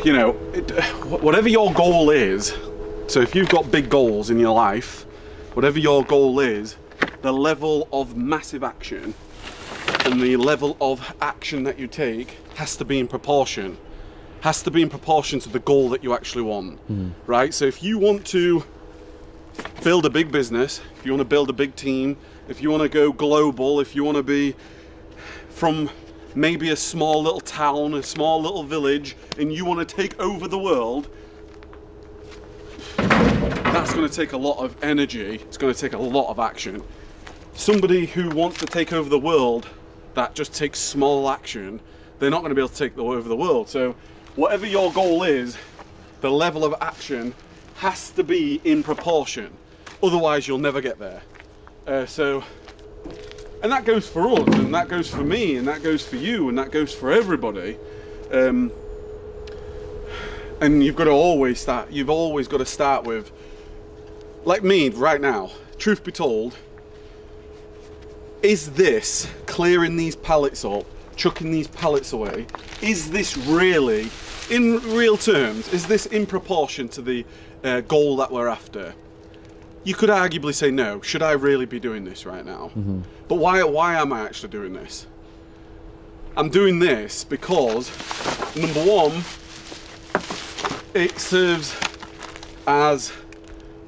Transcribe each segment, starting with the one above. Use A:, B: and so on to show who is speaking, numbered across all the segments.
A: you know, whatever your goal is, so if you've got big goals in your life, whatever your goal is, the level of massive action and the level of action that you take has to be in proportion. Has to be in proportion to the goal that you actually want, right? So if you want to build a big business, if you want to build a big team, if you want to go global, if you want to be from maybe a small little town, a small little village, and you want to take over the world, that's going to take a lot of energy. It's going to take a lot of action. Somebody who wants to take over the world that just takes small action, they're not going to be able to take over the world. So whatever your goal is, the level of action has to be in proportion. Otherwise you'll never get there. And that goes for us, and that goes for me, and that goes for you, and that goes for everybody. And you've got to always start, you've always got to start with, like me right now, truth be told, is this clearing these pallets up, chucking these pallets away, is this really, in real terms, is this in proportion to the goal that we're after? You could arguably say no. Should I really be doing this right now? But why am I actually doing this? I'm doing this because, number one, it serves as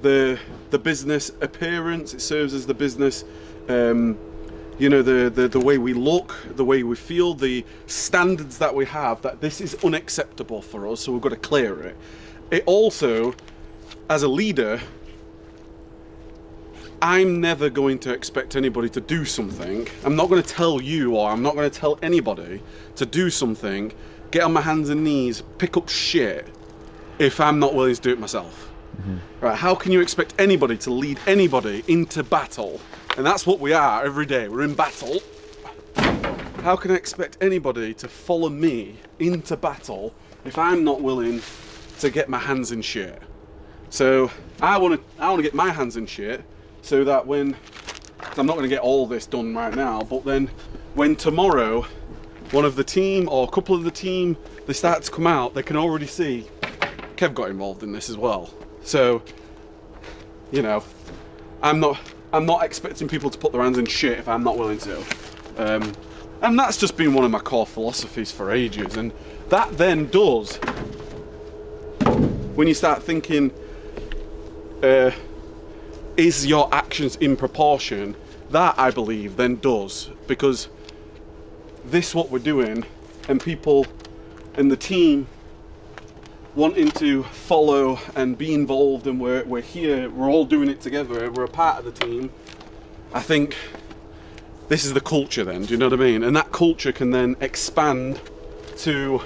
A: the business appearance. It serves as the business, you know, the way we look, the way we feel, the standards that we have, that this is unacceptable for us, so we've got to clear it. It also, as a leader, I'm never going to expect anybody to do something. I'm not going to tell you, or I'm not going to tell anybody to do something, get on my hands and knees, pick up shit, if I'm not willing to do it myself. Right? How can you expect anybody to lead anybody into battle? And that's what we are every day. We're in battle. How can I expect anybody to follow me into battle if I'm not willing to get my hands in shit? So I want to get my hands in shit, so that when, I'm not going to get all this done right now, but then when tomorrow one of the team or a couple of the team, they start to come out, they can already see Kev got involved in this as well. So, you know, I'm not expecting people to put their hands in shit if I'm not willing to. And that's just been one of my core philosophies for ages. And that then does, when you start thinking, is your actions in proportion? That, I believe, then does, because this what we're doing, and people and the team wanting to follow and be involved, and we're here, we're all doing it together, we're a part of the team. I think this is the culture then, do you know what I mean? And that culture can then expand to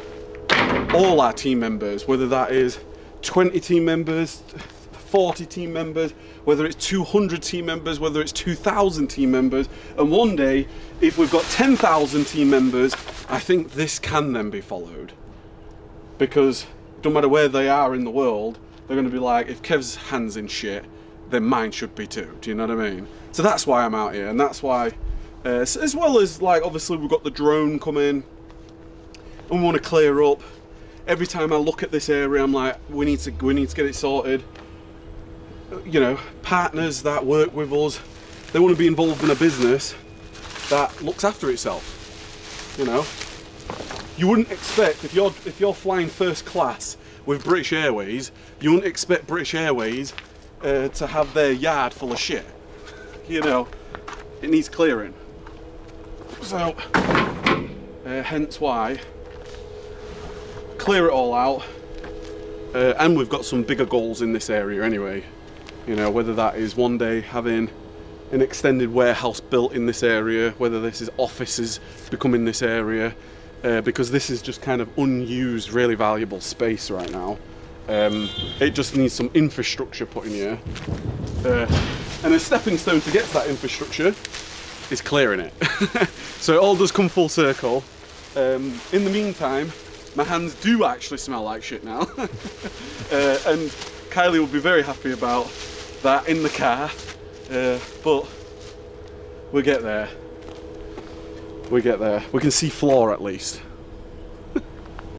A: all our team members, whether that is 20 team members, 40 team members, whether it's 200 team members, whether it's 2,000 team members. And one day, if we've got 10,000 team members, I think this can then be followed. Because no matter where they are in the world, they're going to be like, if Kev's hands in shit, then mine should be too. Do you know what I mean? So that's why I'm out here, and that's why, as well as, like, obviously we've got the drone coming, and we want to clear up. Every time I look at this area, I'm like, we need to get it sorted. You know, partners that work with us, they want to be involved in a business that looks after itself. You know, you wouldn't expect, if you're flying first class with British Airways, you wouldn't expect British Airways to have their yard full of shit. You know, it needs clearing. So hence why, clear it all out. And we've got some bigger goals in this area anyway. You know, whether that is one day having an extended warehouse built in this area, whether this is offices become in this area, because this is just kind of unused, really valuable space right now. It just needs some infrastructure put in here. And a stepping stone to get to that infrastructure is clearing it. So it all does come full circle. In the meantime, my hands do actually smell like shit now. And Kylie will be very happy about that in the car, but we'll get there. We get there. We can see floor at least.